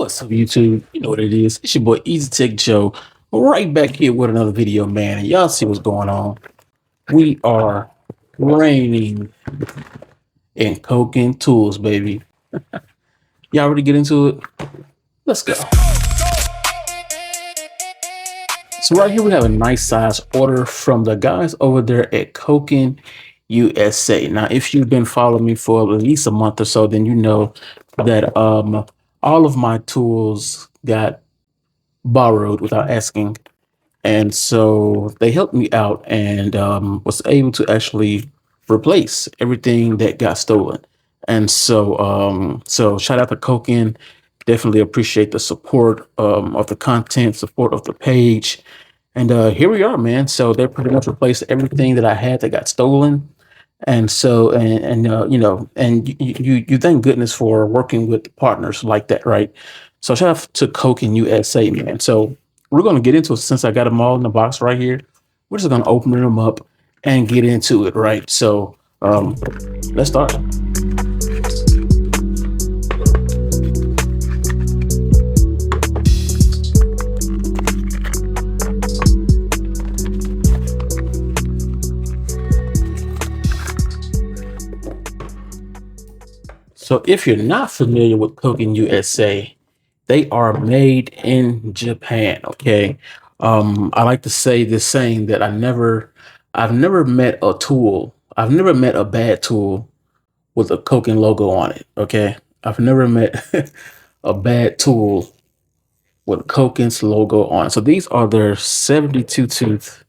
What's up, YouTube? You know what it is. It's your boy Easy Tech Joe, right back here with another video, man. And y'all see what's going on. We are raining in Koken tools, baby. Y'all ready to get into it? Let's go. So right here we have a nice size order from the guys over there at Koken USA. Now, if you've been following me for at least a month or so, then you know that all of my tools got borrowed without asking, and so they helped me out and was able to actually replace everything that got stolen. And so shout out to Koken. Definitely appreciate the support of the content, support of the page. And here we are, man. So they pretty much replaced everything that I had that got stolen. And so, you know, and you thank goodness for working with partners like that, right? So shout out to Koken USA, man. So we're going to get into it since I got them all in the box right here. We're just going to open them up and get into it, right? So let's start. So if you're not familiar with Koken USA, they are made in Japan. Okay. I like to say this saying that I've never met a tool. I've never met a bad tool with a Koken logo on it. Okay. I've never met a bad tool with Koken's logo on it. So these are their 72 tooth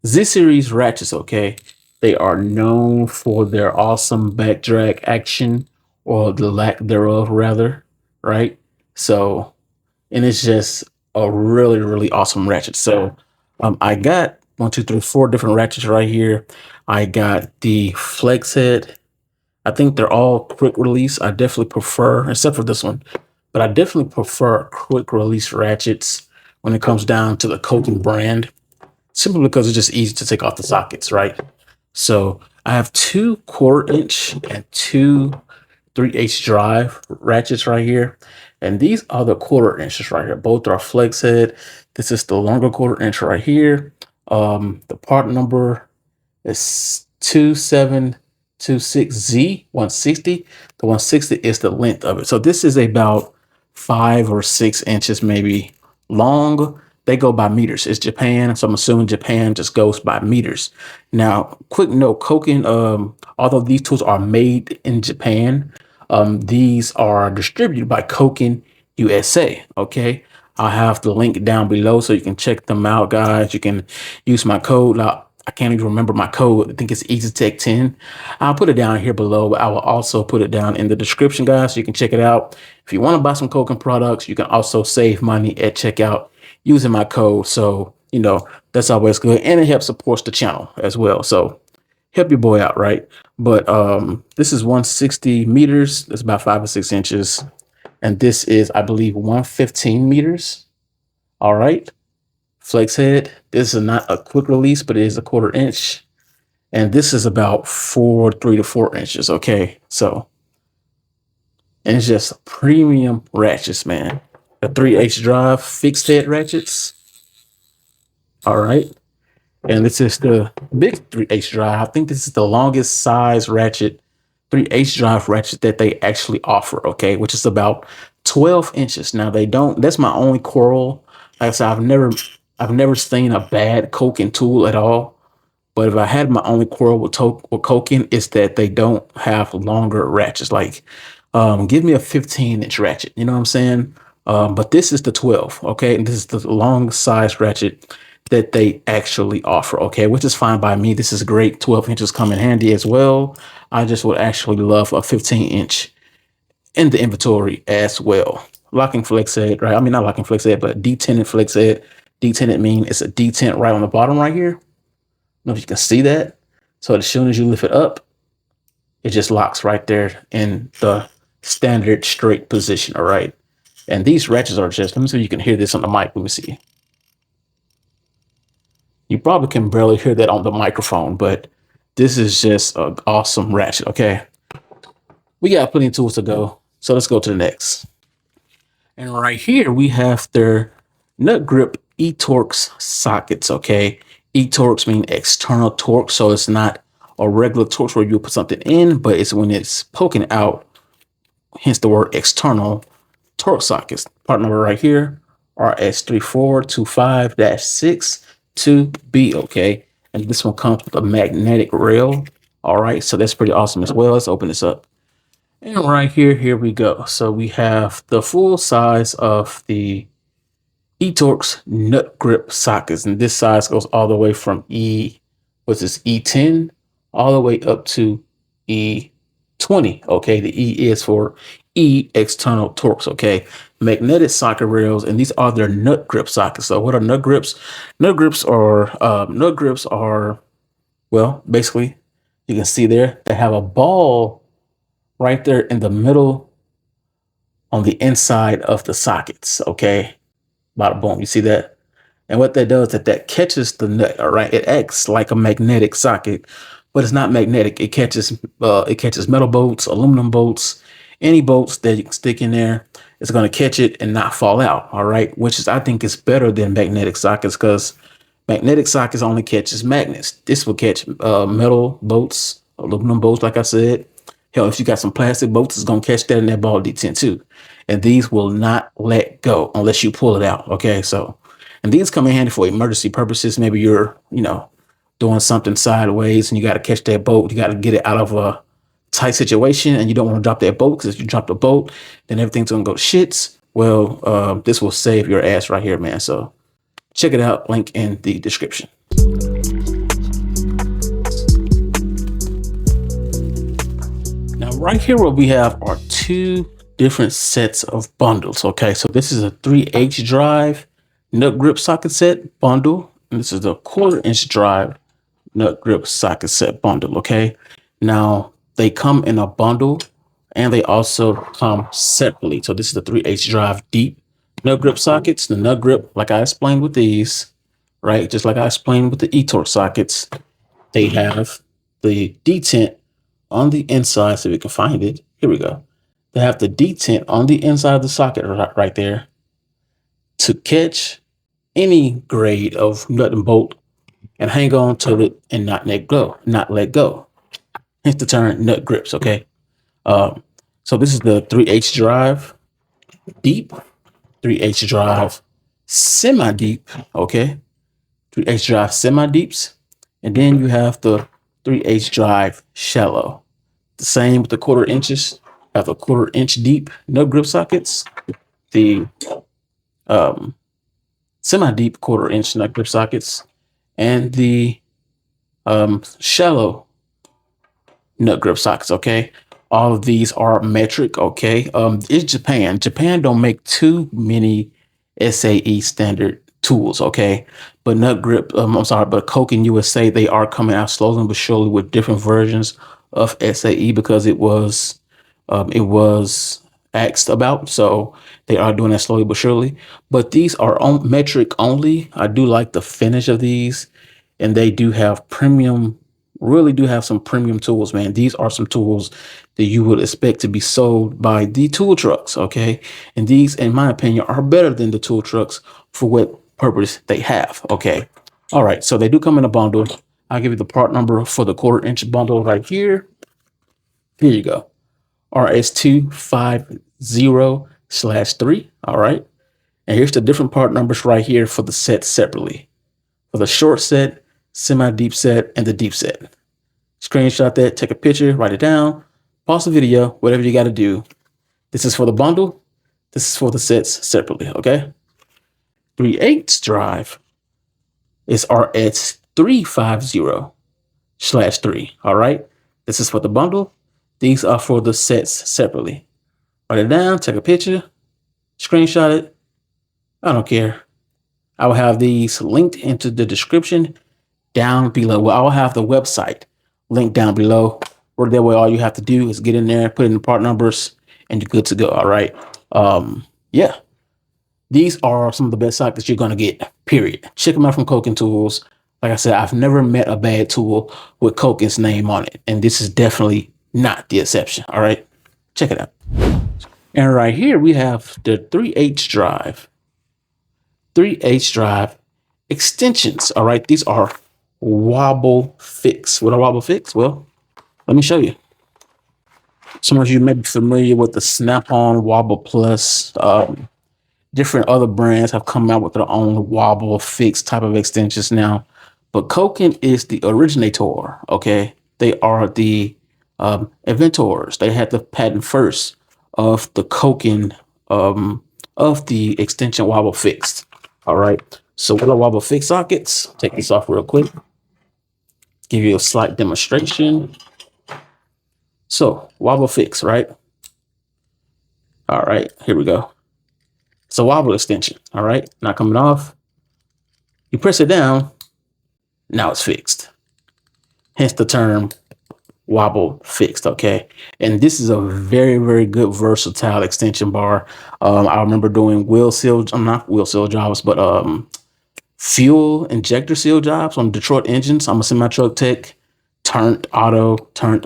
Z series ratchets. Okay. They are known for their awesome back drag action, or the lack thereof, rather, right? So, and it's just a really, really awesome ratchet. So I got 4 different ratchets right here. I got the flex head. I think they're all quick release. I definitely prefer, except for this one, but I definitely prefer quick release ratchets when it comes down to the Koken brand, simply because it's just easy to take off the sockets, right? So I have 2 1/4" and 2 3/8 drive ratchets right here. And these are the 1/4" right here. Both are flex head. This is the longer 1/4" right here. The part number is 2726Z160. The 160 is the length of it. So this is about 5 or 6 inches maybe long. They go by meters. It's Japan, so I'm assuming Japan just goes by meters. Now, quick note, Koken, although these tools are made in Japan, these are distributed by Koken USA, okay? I'll have the link down below so you can check them out, guys. You can use my code. Now, I can't even remember my code. I think it's EasyTech10. I'll put it down here below, but I will also put it down in the description, guys, so you can check it out. If you want to buy some Koken products, you can also save money at checkout using my code. So, you know, that's always good. And it helps support the channel as well. So help your boy out, right? But this is 160 meters. That's about 5 or 6 inches. And this is, I believe, 115 meters. All right. Flex head. This is not a quick release, but it is a 1/4". And this is about 3 to 4 inches. Okay. So, and it's just premium ratchets, man. The 3/8 drive fixed head ratchets. All right. And this is the big 3/8 drive. I think this is the longest size ratchet, 3/8 drive ratchet that they actually offer. Okay. Which is about 12 inches. Now they don't, that's my only quarrel. Like I said, I've never seen a bad Koken tool at all. But if I had my only quarrel with Koken, it's that they don't have longer ratchets. Like, give me a 15-inch ratchet. You know what I'm saying? But this is the 12, okay? And this is the long size ratchet that they actually offer, okay? Which is fine by me. This is great. 12 inches come in handy as well. I just would actually love a 15-inch in the inventory as well. Locking flex head, right? I mean, not locking flex head, but detented flex head. Detented mean it's a detent right on the bottom right here. I don't know if you can see that. So as soon as you lift it up, it just locks right there in the standard straight position, all right? And these ratchets are just, let me see if you can hear this on the mic. Let me see. You probably can barely hear that on the microphone, but this is just an awesome ratchet, okay? We got plenty of tools to go, so let's go to the next. And right here we have their nut grip E-Torx sockets. Okay, E-Torx mean external torque, so it's not a regular Torx where you put something in, but it's when it's poking out. Hence the word external torque sockets. Part number right here, RS3425-62B. Okay, and this one comes with a magnetic rail. All right, so that's pretty awesome as well. Let's open this up. And right here we go. So we have the full size of the E-Torx nut grip sockets, and this size goes all the way from E10, all the way up to E20. Okay, the E is for E external Torx. Okay, magnetic socket rails, and these are their nut grip sockets. So what are nut grips? Nut grips are, well, basically you can see there they have a ball right there in the middle on the inside of the sockets. Okay, bada boom, you see that? And what that does is that catches the nut. All right, it acts like a magnetic socket, but it's not magnetic. It catches metal bolts, aluminum bolts, any bolts that you can stick in there. It's going to catch it and not fall out. All right, which is, I think, is better than magnetic sockets, because magnetic sockets only catches magnets. This will catch metal bolts, aluminum bolts, like I said. Hell, if you got some plastic bolts, it's going to catch that in that ball detent too. And these will not let go unless you pull it out. Okay, so, and these come in handy for emergency purposes. Maybe you're, doing something sideways and you got to catch that bolt. You got to get it out of a tight situation and you don't want to drop that bolt, because if you drop the bolt, then everything's going to go to shits. Well, this will save your ass right here, man. So check it out. Link in the description. Now, right here, what we have are two different sets of bundles. Okay, so this is a 3/8 drive nut grip socket set bundle, and this is the 1/4 drive nut grip socket set bundle. Okay, now they come in a bundle and they also come separately. So this is the 3/8 drive deep nut grip sockets. The nut grip, like I explained with these, right? Just like I explained with the E-Torx sockets, they have the detent on the inside, so we can find it. Here we go. They have the detent on the inside of the socket right there to catch any grade of nut and bolt and hang on to it and not let go. Hence the term nut grips. Okay. So this is the 3/8 drive deep, 3/8 drive semi deep. Okay. 3/8 drive semi deeps, and then you have the 3/8 drive shallow. The same with the 1/4 inches. Have a 1/4 inch deep nut grip sockets. The semi deep 1/4 inch nut grip sockets, and the shallow nut grip sockets. Okay, all of these are metric. Okay, it's Japan. Japan don't make too many SAE standard tools. Okay, but nut grip, but Koken USA, they are coming out slowly but surely with different versions of SAE, because it was asked about, so they are doing that slowly but surely. But these are on metric only. I do like the finish of these, and they do have really do have some premium tools, man. These are some tools that you would expect to be sold by the tool trucks. Okay, and these, in my opinion, are better than the tool trucks for what purpose they have. Okay, all right, so they do come in a bundle. I'll give you the part number for the 1/4 inch bundle right here. Here you go. RS250/3. All right. And here's the different part numbers right here for the set separately. For the short set, semi-deep set, and the deep set. Screenshot that, take a picture, write it down, pause the video, whatever you got to do. This is for the bundle. This is for the sets separately. Okay. 3/8 drive is RS350/3. All right. This is for the bundle. These are for the sets separately. Write it down, take a picture, screenshot it. I don't care. I will have these linked into the description down below. Well, I will have the website linked down below, where that way all you have to do is get in there, put in the part numbers, and you're good to go. All right. Yeah. These are some of the best sockets you're going to get, period. Check them out from Koken Tools. Like I said, I've never met a bad tool with Koken's name on it, and this is definitely not the exception. All right, check it out. And right here we have the 3H drive. 3H drive extensions. All right, these are Wobble Fix. What are Wobble Fix? Well, let me show you. Some of you may be familiar with the Snap-on Wobble Plus. Different other brands have come out with their own Wobble Fix type of extensions now, but Koken is the originator. Okay, they are the inventors. They had the patent first of the Koken of the extension Wobble Fix. All right. So what are Wobble Fix sockets? Take this off real quick. Give you a slight demonstration. So Wobble Fix, right? All right, here we go. It's a wobble extension. All right, not coming off. You press it down. Now it's fixed. Hence the term Wobble Fixed. Okay, and this is a very, very good versatile extension bar. I remember doing not wheel seal jobs, but fuel injector seal jobs on Detroit engines. I'm a semi-truck tech, turned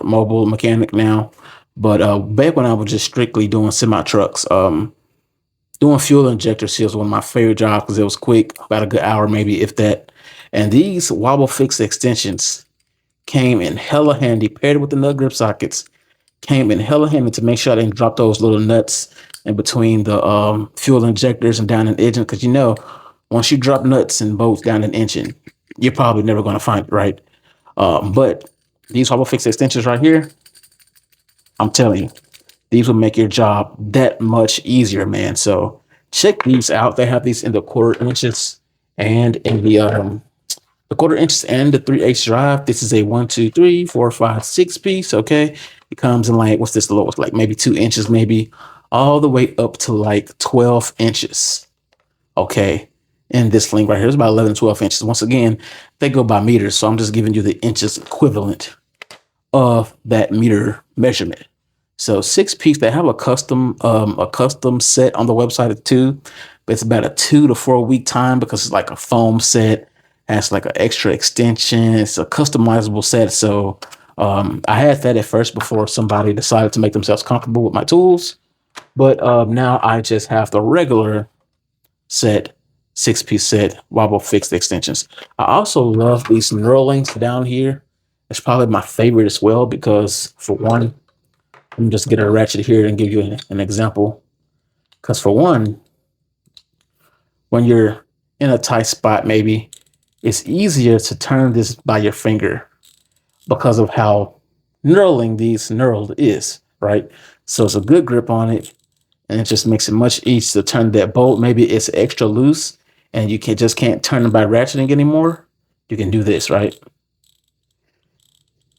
mobile mechanic now. But back when I was just strictly doing semi-trucks, doing fuel injector seals was one of my favorite jobs because it was quick, about a good hour, maybe if that. And these Wobble Fix extensions came in hella handy, paired with the nut grip sockets, came in hella handy to make sure I didn't drop those little nuts in between the fuel injectors and down an engine. Because once you drop nuts and bolts down an engine, you're probably never going to find it, right? But these Wobble Fix extensions right here, I'm telling you, these will make your job that much easier, man. So check these out. They have these in the quarter inches and in the quarter inches and the 3/8 drive. This is a 1, 2, 3, 4, 5, 6 piece. Okay. It comes in like, what's this the lowest? Like maybe 2 inches, maybe all the way up to like 12 inches. Okay. And this link right here is about 11, 12 inches. Once again, they go by meters. So I'm just giving you the inches equivalent of that meter measurement. So 6-piece, they have a custom set on the website too, but it's about a 2 to 4 week time because it's like a foam set, has like an extra extension. It's a customizable set. So I had that at first before somebody decided to make themselves comfortable with my tools. But now I just have the regular set, 6-piece set, Wobble Fixed extensions. I also love these knurlings down here. It's probably my favorite as well because, for one, let me just get a ratchet here and give you an example. Because for one, when you're in a tight spot, maybe it's easier to turn this by your finger because of how knurling these knurled is, right? So it's a good grip on it, and it just makes it much easier to turn that bolt. Maybe it's extra loose and you can't turn it by ratcheting anymore. You can do this, right?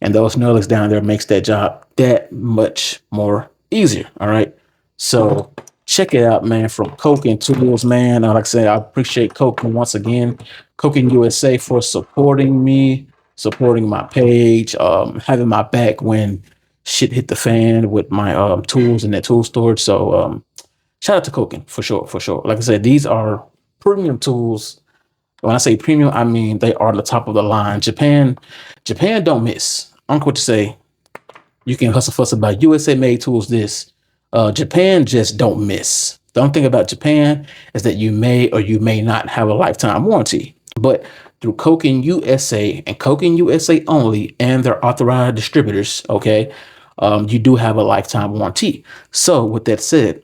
And those knurlings down there makes that job that much more easier. All right. So check it out, man, from Koken Tools, man. Like I said, I appreciate Koken once again. Koken USA for supporting me, supporting my page, having my back when shit hit the fan with my tools and that tool storage. So shout out to Koken for sure, for sure. Like I said, these are premium tools. When I say premium, I mean they are the top of the line. Japan don't miss. I don't know what to say. You can hustle fuss about USA made tools. Japan just don't miss. The only thing about Japan is that you may or you may not have a lifetime warranty. But through Koken USA and Koken USA only and their authorized distributors, okay, you do have a lifetime warranty. So with that said,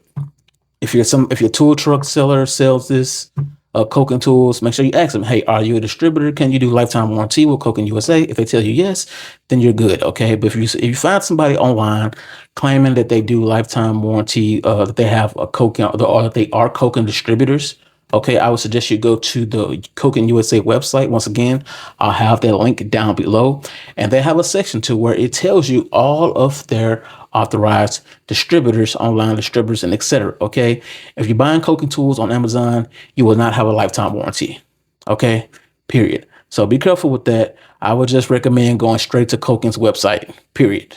if your tool truck seller sells this Koken tools, make sure you ask them, hey, are you a distributor? Can you do lifetime warranty with Koken USA? If they tell you yes, then you're good. Okay. But if you find somebody online claiming that they do lifetime warranty, that they have a Koken or that they are Koken distributors, okay, I would suggest you go to the Koken USA website. Once again, I'll have that link down below. And they have a section too where it tells you all of their authorized distributors, online distributors, and etc. Okay. If you're buying Koken tools on Amazon, you will not have a lifetime warranty. Okay. Period. So be careful with that. I would just recommend going straight to Koken's website. Period.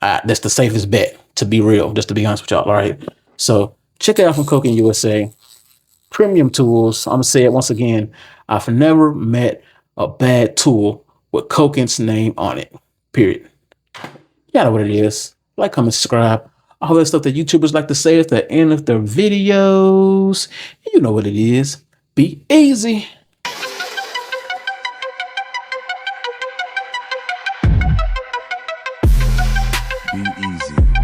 That's the safest bet, to be real, just to be honest with y'all. All right. So check it out from Koken USA. Premium tools. I'm gonna say it once again. I've never met a bad tool with Koken's name on it. Period. You know what it is. Like, comment, subscribe. all that stuff that YouTubers like to say at the end of their videos. You know what it is. Be easy. Be easy.